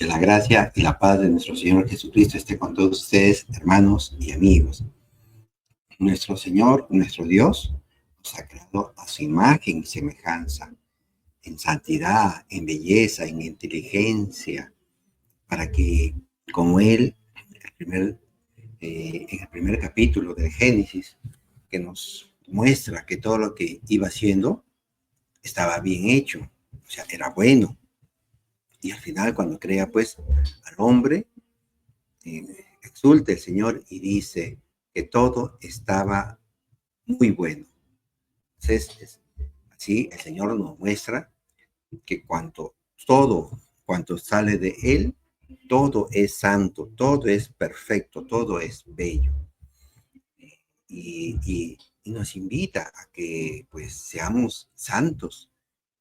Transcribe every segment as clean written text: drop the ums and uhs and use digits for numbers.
Que la gracia y la paz de nuestro Señor Jesucristo esté con todos ustedes, hermanos y amigos. Nuestro Señor, nuestro Dios, nos ha creado a su imagen y semejanza, en santidad, en belleza, en inteligencia, para que, como Él, en el primer capítulo del Génesis, que nos muestra que todo lo que iba haciendo estaba bien hecho, o sea, era bueno. Y al final, cuando crea pues al hombre, exulta el Señor y dice que todo estaba muy bueno. Entonces, así el Señor nos muestra que cuanto sale de Él, todo es santo, todo es perfecto, todo es bello. Y nos invita a que pues seamos santos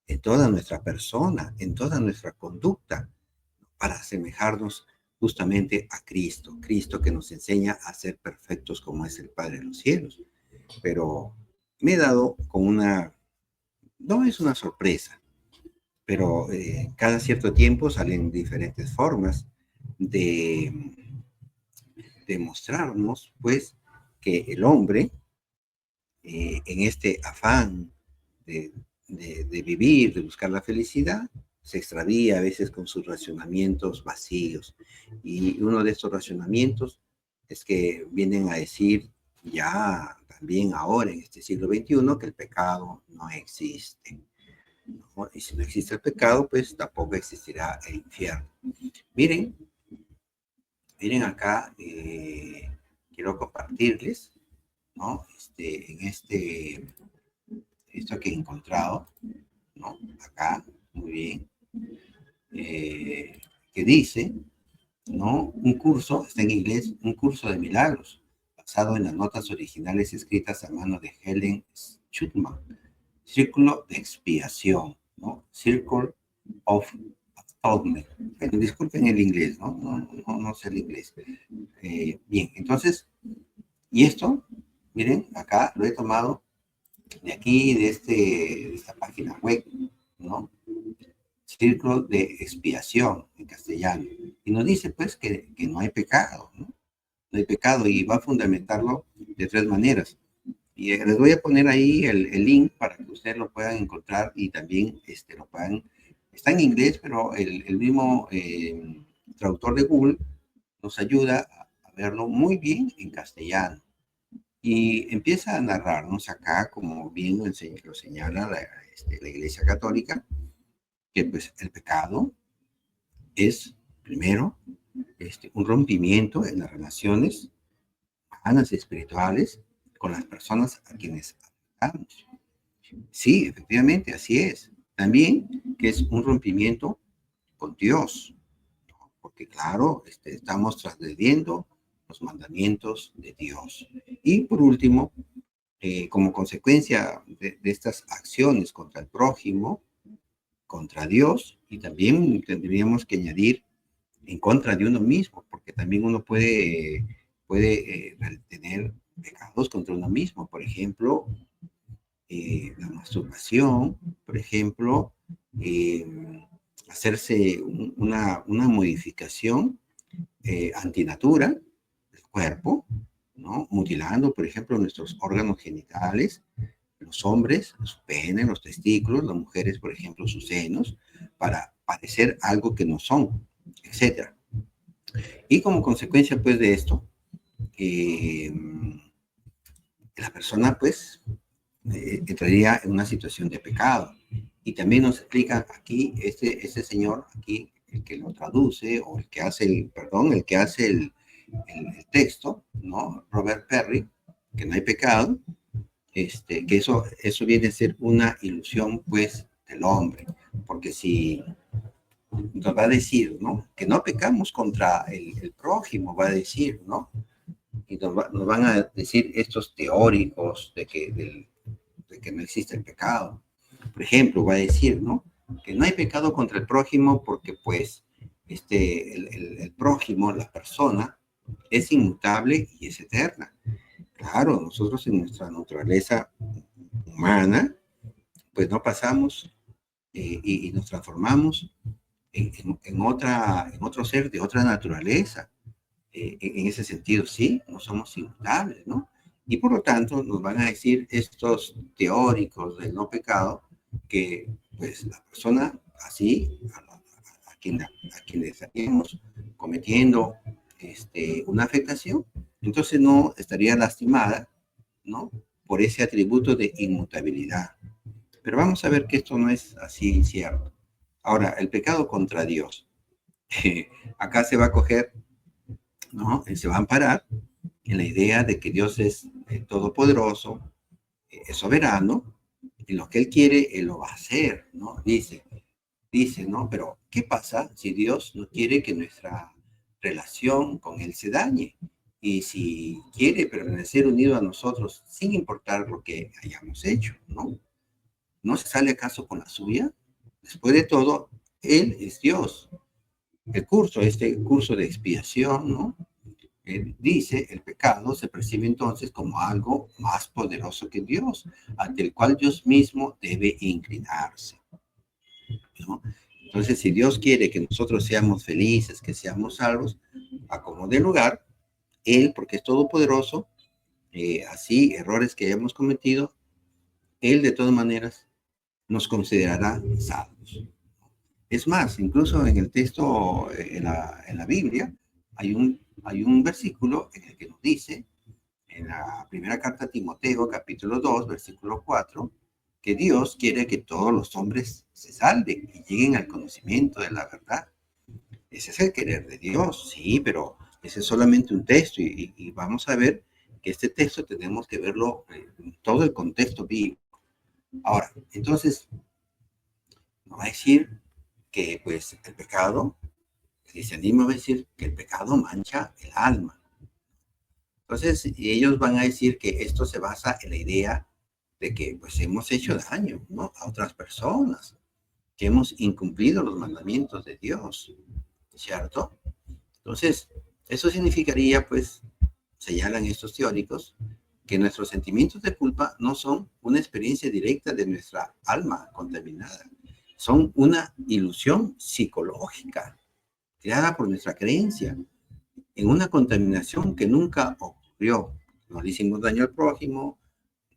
en toda nuestra persona, en toda nuestra conducta, para asemejarnos justamente a Cristo, Cristo que nos enseña a ser perfectos como es el Padre de los cielos. Pero me he dado con no es una sorpresa, pero cada cierto tiempo salen diferentes formas de mostrarnos, pues, que el hombre, en este afán de, de vivir, de buscar la felicidad, se extravía a veces con sus racionamientos vacíos. Y uno de estos racionamientos es que vienen a decir ya también ahora en este siglo XXI que el pecado no existe, ¿no? Y si no existe el pecado, pues tampoco existirá el infierno. Miren, miren acá, quiero compartirles, ¿no? Esto que he encontrado, ¿no? Acá, muy bien, que dice, ¿no? Un curso, está en inglés, un curso de milagros, basado en las notas originales escritas a mano de Helen Schutman. Círculo de expiación, ¿no? Circle of Atonement. Bueno, disculpen el inglés, ¿no? No sé el inglés. Bien, entonces, y esto, miren, acá lo he tomado de aquí, de esta página web, ¿no? Círculo de expiación en castellano. Y nos dice, pues, que no hay pecado, ¿no? No hay pecado y va a fundamentarlo de tres maneras. Y les voy a poner ahí el link para que ustedes lo puedan encontrar y también lo puedan. Está en inglés, pero el mismo traductor de Google nos ayuda a verlo muy bien en castellano. Y empieza a narrarnos acá, como bien lo señala la Iglesia Católica, que pues el pecado es, primero, un rompimiento en las relaciones humanas y espirituales con las personas a quienes amamos. Sí, efectivamente, así es. También que es un rompimiento con Dios, ¿no? Porque claro, estamos transgrediendo los mandamientos de Dios. Y por último, como consecuencia de estas acciones contra el prójimo, contra Dios, y también tendríamos que añadir en contra de uno mismo, porque también uno puede tener pecados contra uno mismo. Por ejemplo, la masturbación, por ejemplo, eh, hacerse una modificación antinatura del cuerpo, ¿no? Mutilando, por ejemplo, nuestros órganos genitales, los hombres, su pene, los testículos, las mujeres, por ejemplo, sus senos, para parecer algo que no son, etcétera. Y como consecuencia, pues, de esto, la persona, pues, entraría en una situación de pecado. Y también nos explica aquí, este señor, aquí, el que lo traduce, o el que hace el que hace el texto, ¿no? Robert Perry, que no hay pecado, que eso viene a ser una ilusión, pues, del hombre. Porque si nos va a decir, ¿no? Que no pecamos contra el prójimo, va a decir, ¿no? Y nos van a decir estos teóricos de que no existe el pecado. Por ejemplo, va a decir, ¿no? Que no hay pecado contra el prójimo porque, pues, el prójimo, la persona, es inmutable y es eterna. Claro, nosotros en nuestra naturaleza humana, pues no pasamos y nos transformamos en otro ser de otra naturaleza. En ese sentido, sí, no somos inmutables, ¿no? Y por lo tanto nos van a decir estos teóricos del no pecado que pues la persona así, a quien le estaríamos cometiendo una afectación, entonces no estaría lastimada, ¿no? Por ese atributo de inmutabilidad. Pero vamos a ver que esto no es así cierto. Ahora, el pecado contra Dios. Acá se va a coger, ¿no? Se va a amparar en la idea de que Dios es todopoderoso, es soberano, y lo que Él quiere, Él lo va a hacer, ¿no? Dice, ¿no? Pero, ¿qué pasa si Dios no quiere que nuestra relación con Él se dañe? Y si quiere permanecer unido a nosotros sin importar lo que hayamos hecho, ¿no? ¿No se sale acaso con la suya? Después de todo, Él es Dios. Este curso de expiación, ¿no? Dice, el pecado se percibe entonces como algo más poderoso que Dios, ante el cual Dios mismo debe inclinarse, ¿no? Entonces, si Dios quiere que nosotros seamos felices, que seamos salvos, a como de lugar, Él, porque es todopoderoso, así, errores que hayamos cometido, Él de todas maneras nos considerará salvos. Es más, incluso en el texto, en la Biblia, hay un versículo en el que nos dice, en la primera carta a Timoteo, capítulo 2, versículo 4, que Dios quiere que todos los hombres se salven y lleguen al conocimiento de la verdad. Ese es el querer de Dios, sí, pero ese es solamente un texto y vamos a ver que este texto tenemos que verlo en todo el contexto bíblico. Ahora, entonces, nos va a decir que pues el pecado, el cristianismo va a decir que el pecado mancha el alma. Entonces, ellos van a decir que esto se basa en la idea de que pues hemos hecho daño, ¿no? A otras personas, que hemos incumplido los mandamientos de Dios, ¿cierto? Entonces, eso significaría, pues, señalan estos teóricos, que nuestros sentimientos de culpa no son una experiencia directa de nuestra alma contaminada, son una ilusión psicológica creada por nuestra creencia en una contaminación que nunca ocurrió. No le hicimos daño al prójimo,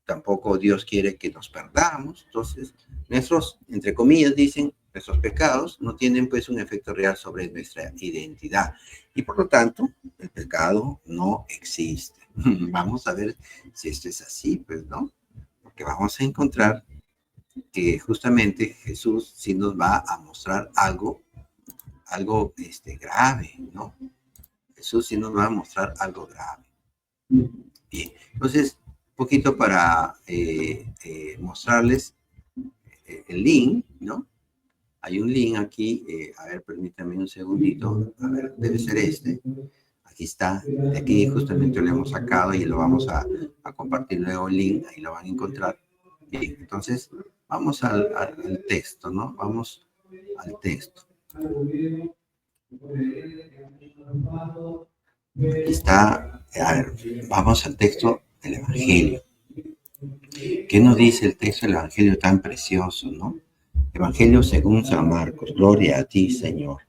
tampoco Dios quiere que nos perdamos. Entonces, nuestros, entre comillas, dicen, nuestros pecados no tienen pues un efecto real sobre nuestra identidad. Y por lo tanto, el pecado no existe. Vamos a ver si esto es así, pues, ¿no? Porque vamos a encontrar que justamente Jesús sí nos va a mostrar algo grave, ¿no? Jesús sí nos va a mostrar algo grave. Bien, entonces, un poquito para mostrarles el link, ¿no? Hay un link aquí, a ver, permítanme un segundito, a ver, debe ser este. Aquí está, de aquí justamente lo hemos sacado y lo vamos a compartir luego el link, ahí lo van a encontrar. Bien, entonces, vamos al texto, ¿no? Vamos al texto. Aquí está, a ver, vamos al texto del Evangelio. ¿Qué nos dice el texto del Evangelio tan precioso, no? Evangelio según San Marcos. Gloria a ti, Señor.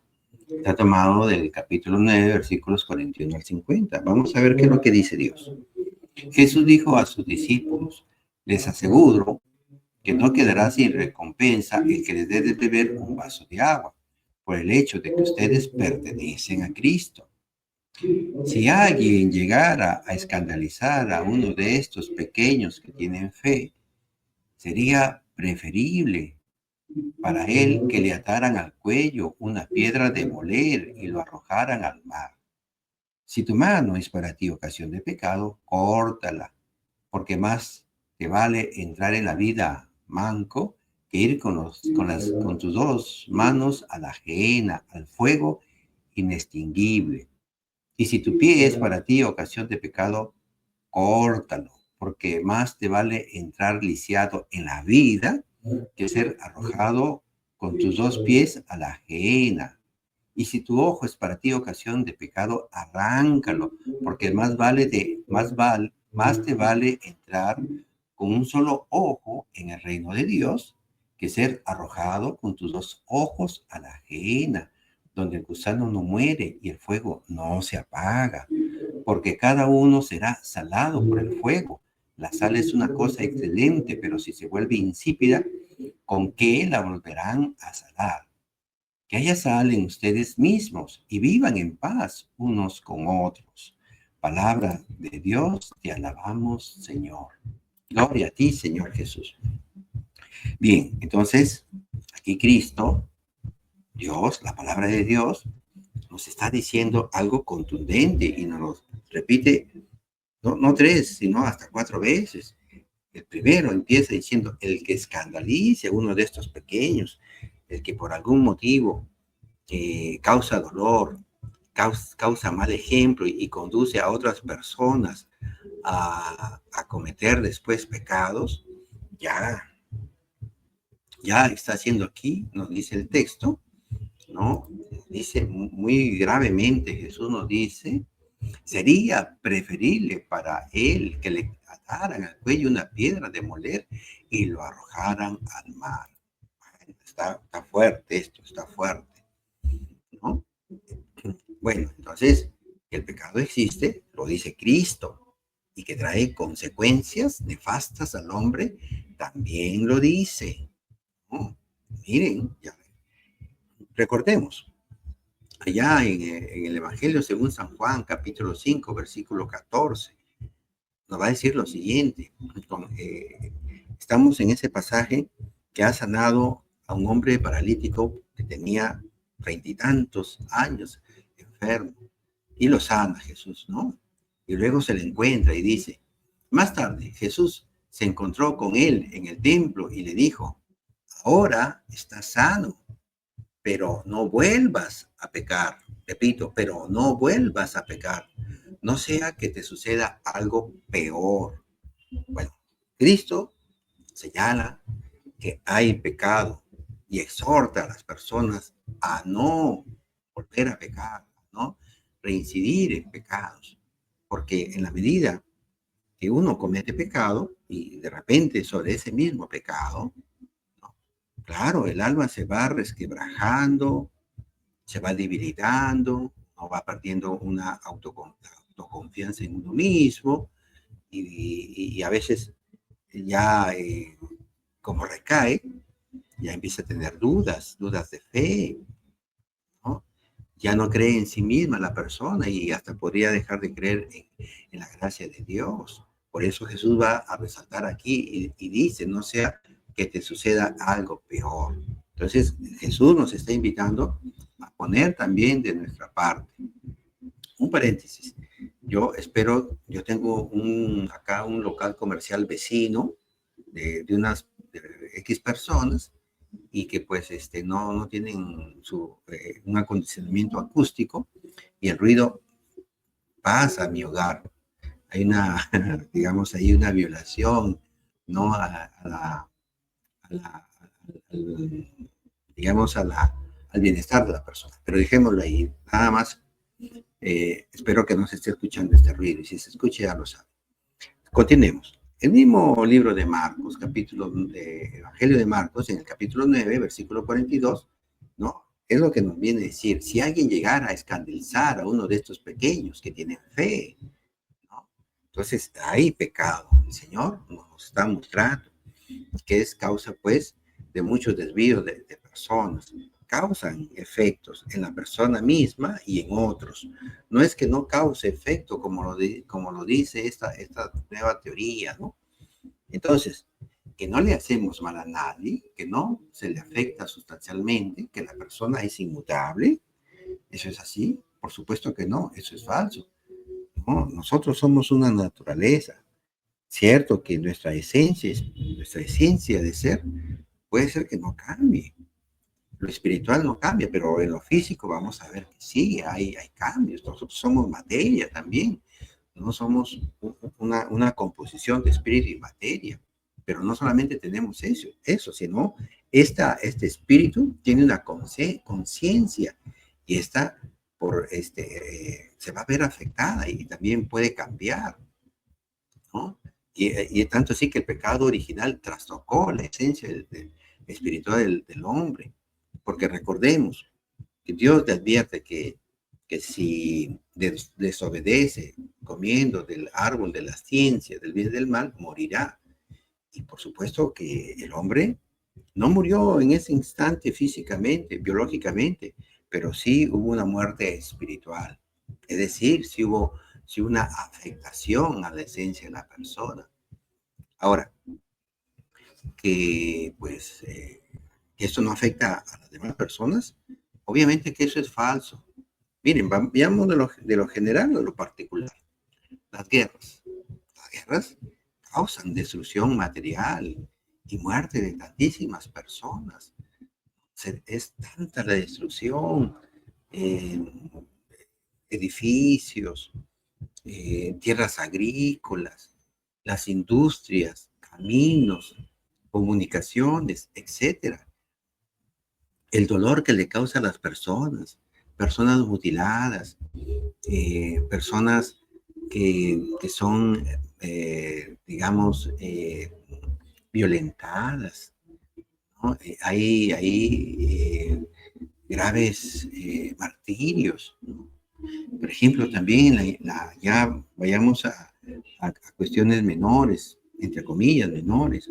Está tomado del capítulo 9, versículos 41 al 50. Vamos a ver qué es lo que dice Dios. Jesús dijo a sus discípulos, les aseguro que no quedará sin recompensa el que les dé de beber un vaso de agua, por el hecho de que ustedes pertenecen a Cristo. Si alguien llegara a escandalizar a uno de estos pequeños que tienen fe, sería preferible para él que le ataran al cuello una piedra de moler y lo arrojaran al mar. Si tu mano es para ti ocasión de pecado, córtala, porque más te vale entrar en la vida manco que ir con tus dos manos a la ajena, al fuego inextinguible. Y si tu pie es para ti ocasión de pecado, córtalo, porque más te vale entrar lisiado en la vida que ser arrojado con tus dos pies a la ajena. Y si tu ojo es para ti ocasión de pecado, arráncalo, porque más te vale entrar con un solo ojo en el reino de Dios que ser arrojado con tus 2 ojos a la ajena, donde el gusano no muere y el fuego no se apaga, porque cada uno será salado por el fuego. La sal es una cosa excelente, pero si se vuelve insípida, ¿con qué la volverán a salar? Que haya sal en ustedes mismos y vivan en paz unos con otros. Palabra de Dios, te alabamos, Señor. Gloria a ti, Señor Jesús. Bien, entonces, aquí Cristo, Dios, la palabra de Dios, nos está diciendo algo contundente y nos lo repite, no 3, sino hasta 4 veces. El primero empieza diciendo, el que escandalice a uno de estos pequeños, el que por algún motivo causa dolor, causa mal ejemplo y conduce a otras personas a cometer después pecados, ya está haciendo aquí, nos dice el texto, ¿no? Dice muy gravemente, Jesús nos dice, sería preferible para él que le ataran al cuello una piedra de moler y lo arrojaran al mar. Está fuerte esto, está fuerte, ¿no? Bueno, entonces, que el pecado existe, lo dice Cristo, y que trae consecuencias nefastas al hombre, también lo dice. ¿No? Miren, ya recordemos, allá en el Evangelio según San Juan, capítulo 5, versículo 14, nos va a decir lo siguiente. Estamos en ese pasaje que ha sanado a un hombre paralítico que tenía 20 y tantos años, enfermo, y lo sana Jesús, ¿no? Y luego se le encuentra y dice, más tarde Jesús se encontró con él en el templo y le dijo, ahora estás sano, pero no vuelvas a pecar. Repito, pero no vuelvas a pecar. No sea que te suceda algo peor. Bueno, Cristo señala que hay pecado y exhorta a las personas a no volver a pecar, ¿no? Reincidir en pecados. Porque en la medida que uno comete pecado y de repente sobre ese mismo pecado, ¿no? Claro, el alma se va resquebrajando, se va debilitando, o va perdiendo una autoconfianza en uno mismo y a veces ya como recae, ya empieza a tener dudas de fe, ¿no? Ya no cree en sí misma la persona y hasta podría dejar de creer en la gracia de Dios. Por eso Jesús va a resaltar aquí y dice, no sea que te suceda algo peor. Entonces Jesús nos está invitando a poner también de nuestra parte. Un paréntesis. Yo tengo acá un local comercial vecino de unas X personas y que pues no tienen un acondicionamiento acústico y el ruido pasa a mi hogar. Hay una, digamos, hay una violación, ¿no? La, al, digamos, al bienestar de la persona. Pero dejémoslo ahí, nada más. Espero que no se esté escuchando este ruido y si se escucha ya lo sabe. Continuemos. El mismo libro de Marcos, Evangelio de Marcos, en el capítulo 9, versículo 42, ¿no? Es lo que nos viene a decir. Si alguien llegara a escandalizar a uno de estos pequeños que tienen fe, ¿no? Entonces hay pecado. El Señor nos está mostrando que es causa, pues, de muchos desvíos de personas. Causan efectos en la persona misma y en otros. No es que no cause efecto, como lo dice esta nueva teoría, ¿no? Entonces, que no le hacemos mal a nadie, que no se le afecta sustancialmente, que la persona es inmutable. ¿Eso es así? Por supuesto que no, eso es falso. No, nosotros somos una naturaleza. Cierto que nuestra esencia de ser puede ser que no cambie. Lo espiritual no cambia, pero en lo físico vamos a ver que sí, hay cambios. Nosotros somos materia también. No somos una composición de espíritu y materia. Pero no solamente tenemos eso sino este espíritu tiene una conciencia y esta se va a ver afectada y también puede cambiar, ¿no? Y tanto así que el pecado original trastocó la esencia espiritual del hombre. Porque recordemos que Dios te advierte que si desobedece comiendo del árbol de la ciencia, del bien y del mal, morirá. Y por supuesto que el hombre no murió en ese instante físicamente, biológicamente, pero sí hubo una muerte espiritual. Es decir, sí una afectación a la esencia de la persona. Ahora, que pues que esto no afecta a las demás personas, obviamente que eso es falso. Miren, veamos de lo general a lo particular. Las guerras. Las guerras causan destrucción material y muerte de tantísimas personas. Es tanta la destrucción, eh, edificios, tierras agrícolas, las industrias, caminos, comunicaciones, etcétera. El dolor que le causa a las personas mutiladas, personas que son, digamos, violentadas, ¿no? Hay graves martirios, ¿no? Por ejemplo, también ya vayamos a cuestiones menores, entre comillas, menores.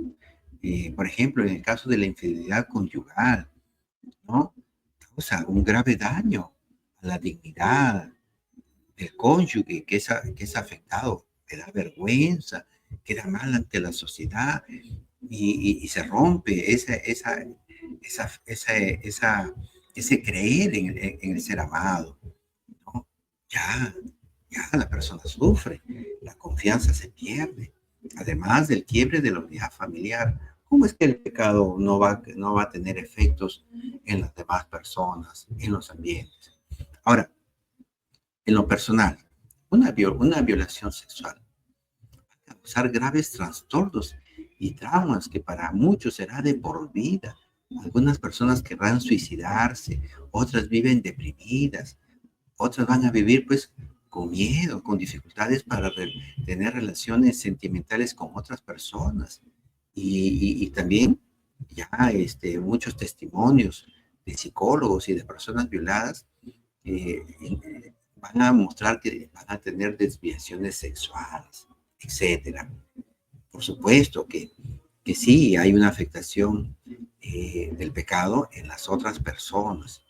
Por ejemplo, en el caso de la infidelidad conyugal, ¿no? Causa un grave daño a la dignidad del cónyuge que es afectado, le da vergüenza, queda mal ante la sociedad y se rompe ese creer en el ser amado, ¿no? Ya, ya la persona sufre, la confianza se pierde, además del quiebre de la unidad familiar. ¿Cómo es que el pecado no va a tener efectos en las demás personas, en los ambientes? Ahora, en lo personal, una violación sexual va a causar graves trastornos y traumas que para muchos será de por vida. Algunas personas querrán suicidarse, otras viven deprimidas, otras van a vivir pues con miedo, con dificultades para tener relaciones sentimentales con otras personas. Y también ya muchos testimonios de psicólogos y de personas violadas van a mostrar que van a tener desviaciones sexuales, etcétera. Por supuesto que sí hay una afectación del pecado en las otras personas.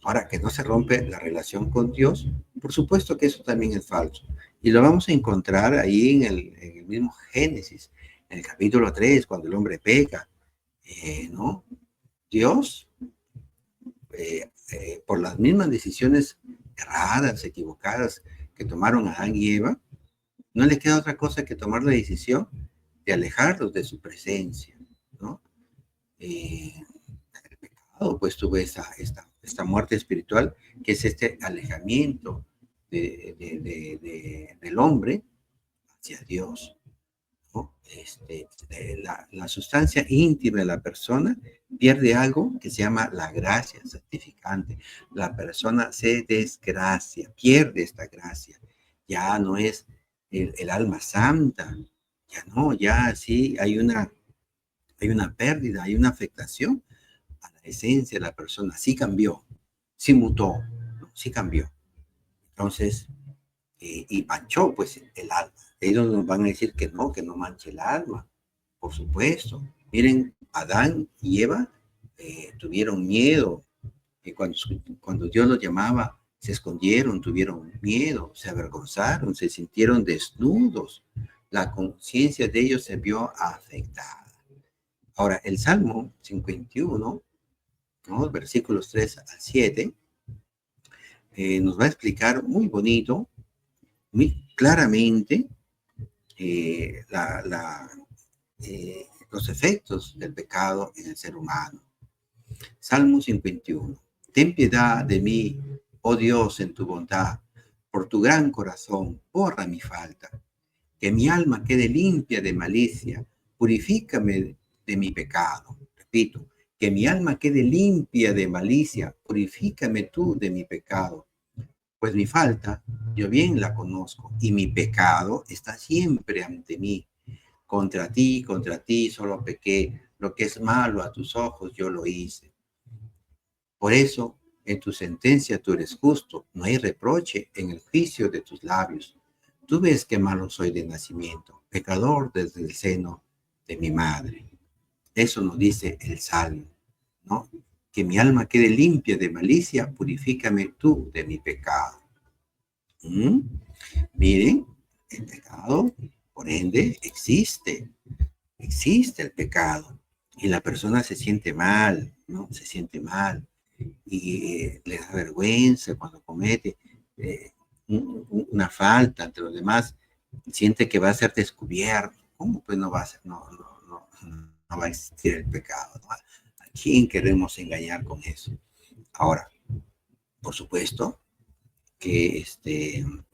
Ahora, que no se rompe la relación con Dios, por supuesto que eso también es falso. Y lo vamos a encontrar ahí en el mismo Génesis, en el capítulo 3, cuando el hombre peca, ¿no? Dios, por las mismas decisiones erradas, equivocadas que tomaron Adán y Eva, no le queda otra cosa que tomar la decisión de alejarlos de su presencia, ¿no? El pecado, pues tuve esta muerte espiritual, que es este alejamiento del hombre hacia Dios, ¿no? La sustancia íntima de la persona pierde algo que se llama la gracia santificante. La persona se desgracia, pierde esta gracia. Ya no es el alma santa, ya no, ya sí hay una pérdida, hay una afectación a la esencia de la persona. Sí cambió, sí mutó, ¿no? Sí cambió. Entonces, y manchó pues el alma. Ellos nos van a decir que no manche el alma, por supuesto. Miren, Adán y Eva tuvieron miedo, y cuando Dios los llamaba, se escondieron, tuvieron miedo, se avergonzaron, se sintieron desnudos. La conciencia de ellos se vio afectada. Ahora, el Salmo 51, ¿no? Versículos 3 al 7, nos va a explicar muy bonito, muy claramente, eh, la, la, los efectos del pecado en el ser humano. Salmo 51. Ten piedad de mí, oh Dios, en tu bondad, por tu gran corazón, borra mi falta. Que mi alma quede limpia de malicia, purifícame de mi pecado. Repito, que mi alma quede limpia de malicia, purifícame tú de mi pecado. Pues mi falta, yo bien la conozco, y mi pecado está siempre ante mí. Contra ti solo pequé, lo que es malo a tus ojos, yo lo hice. Por eso, en tu sentencia tú eres justo, no hay reproche en el juicio de tus labios. Tú ves que malo soy de nacimiento, pecador desde el seno de mi madre. Eso nos dice el Salmo, ¿no? Que mi alma quede limpia de malicia, purifícame tú de mi pecado. ¿Mm? Miren, el pecado, por ende, existe el pecado. Y la persona se siente mal, ¿no? Se siente mal. Y le da vergüenza cuando comete una falta ante los demás, siente que va a ser descubierto. ¿Cómo pues no va a ser? No va a existir el pecado, ¿no? ¿A quién queremos engañar con eso? Ahora, por supuesto que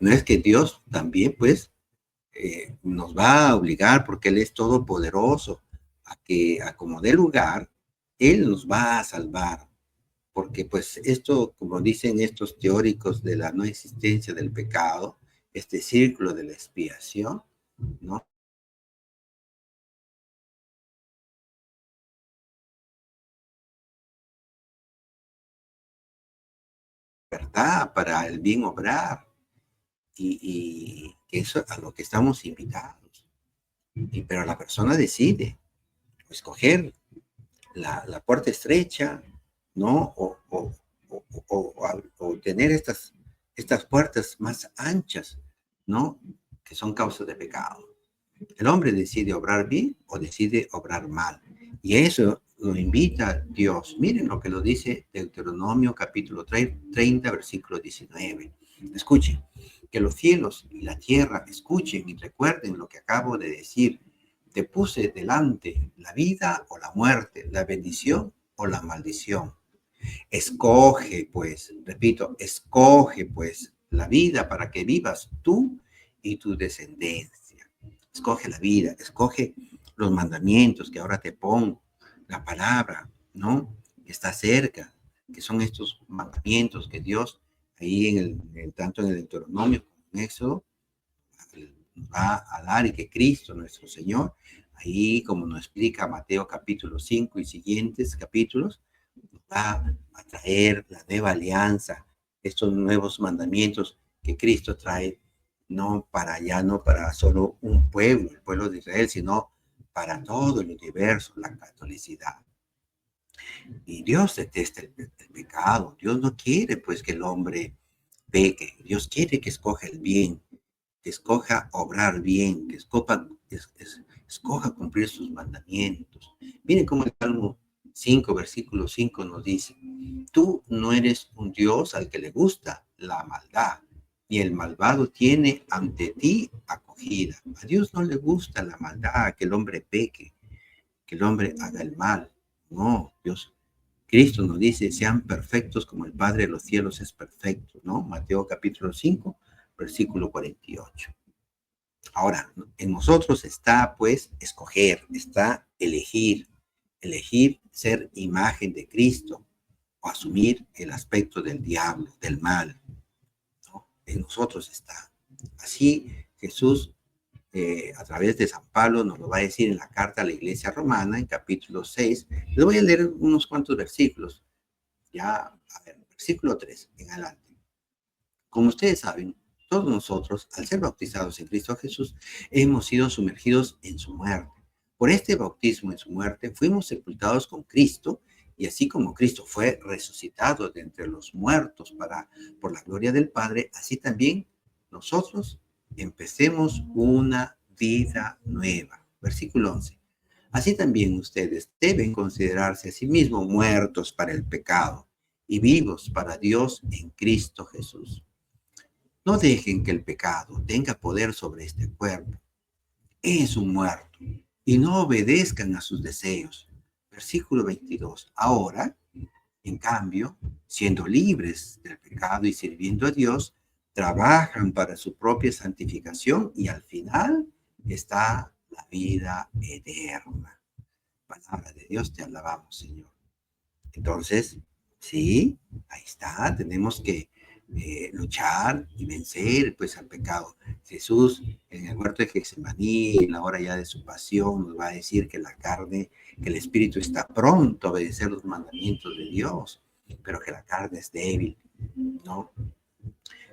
no es que Dios también pues nos va a obligar, porque Él es todopoderoso, a como dé lugar, Él nos va a salvar. Porque pues esto, como dicen estos teóricos de la no existencia del pecado, este círculo de la expiación, ¿no? ¿Verdad? Para el bien obrar. Y eso es a lo que estamos invitados. Pero la persona decide escoger la puerta estrecha, ¿no? O tener estas puertas más anchas, ¿no? Que son causas de pecado. El hombre decide obrar bien o decide obrar mal. Y eso lo invita Dios. Miren lo que lo dice Deuteronomio capítulo 30, versículo 19. Escuchen, que los cielos y la tierra escuchen y recuerden lo que acabo de decir. Te puse delante la vida o la muerte, la bendición o la maldición. Escoge, pues, repito, escoge, pues, la vida para que vivas tú y tu descendencia. Escoge la vida, escoge los mandamientos que ahora te pongo, la palabra, ¿no? Que está cerca, que son estos mandamientos que Dios, ahí tanto en el Deuteronomio como en Éxodo, nos va a dar, y que Cristo, nuestro Señor, ahí como nos explica Mateo capítulo 5 y siguientes capítulos, va a traer la nueva alianza, estos nuevos mandamientos que Cristo trae, no para allá, no para solo un pueblo, el pueblo de Israel, sino para todo el universo, la catolicidad. Y Dios detesta el pecado. Dios no quiere pues que el hombre peque. Dios quiere que escoja el bien, que escoja obrar bien, que escoja cumplir sus mandamientos. Miren cómo el Salmo 5, versículo 5 nos dice: tú no eres un Dios al que le gusta la maldad, y el malvado tiene ante ti acogida. A Dios no le gusta la maldad, que el hombre peque, que el hombre haga el mal. No, Cristo nos dice: sean perfectos como el Padre de los cielos es perfecto, ¿no? Mateo capítulo 5, versículo 48. Ahora, en nosotros está, pues, escoger, está elegir ser imagen de Cristo o asumir el aspecto del diablo, del mal, ¿no? En nosotros está. Así Jesús, a través de San Pablo, nos lo va a decir en la carta a la iglesia romana, en capítulo 6. Les voy a leer unos cuantos versículos. Ya, a ver, versículo 3 en adelante. Como ustedes saben, todos nosotros, al ser bautizados en Cristo Jesús, hemos sido sumergidos en su muerte. Por este bautismo en su muerte, fuimos sepultados con Cristo, y así como Cristo fue resucitado de entre los muertos por la gloria del Padre, así también nosotros empecemos una vida nueva. Versículo 11. Así también ustedes deben considerarse a sí mismos muertos para el pecado y vivos para Dios en Cristo Jesús. No dejen que el pecado tenga poder sobre este cuerpo. Es un muerto y no obedezcan a sus deseos. Versículo 22. Ahora, en cambio, siendo libres del pecado y sirviendo a Dios, trabajan para su propia santificación, y al final está la vida eterna. Palabra de Dios, te alabamos, Señor. Entonces, sí, ahí está, tenemos que luchar y vencer pues al pecado. Jesús en el huerto de Getsemaní, en la hora ya de su pasión, nos va a decir que la carne, que el espíritu está pronto a obedecer los mandamientos de Dios, pero que la carne es débil, ¿no?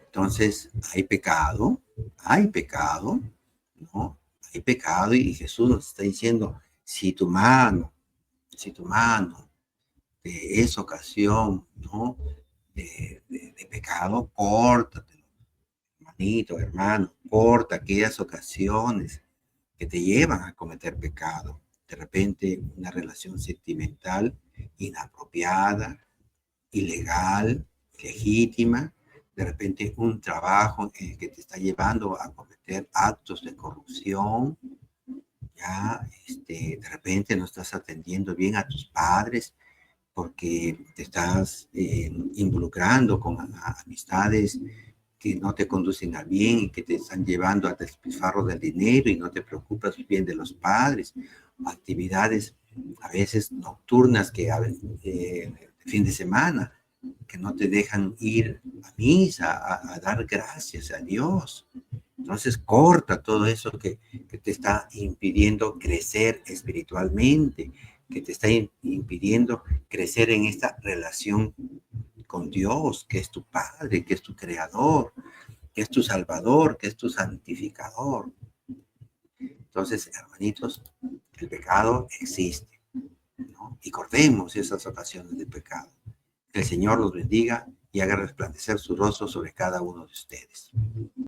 Entonces hay pecado, ¿no? Hay pecado y Jesús nos está diciendo, si tu mano es ocasión, ¿no? De pecado, córtatelo, hermanito, hermano, corta aquellas ocasiones que te llevan a cometer pecado. De repente, una relación sentimental inapropiada, ilegal, ilegítima, de repente un trabajo que te está llevando a cometer actos de corrupción, ya, de repente no estás atendiendo bien a tus padres porque te estás involucrando con amistades que no te conducen a bien y que te están llevando a despilfarro del dinero y no te preocupas bien de los padres, actividades a veces nocturnas que fin de semana, que no te dejan ir a misa, a dar gracias a Dios. Entonces corta todo eso que te está impidiendo crecer espiritualmente, que te está impidiendo crecer en esta relación con Dios, que es tu Padre, que es tu Creador, que es tu Salvador, que es tu Santificador. Entonces, hermanitos, el pecado existe, ¿no? Y cortemos esas ocasiones de pecado. Que el Señor los bendiga y haga resplandecer su rostro sobre cada uno de ustedes.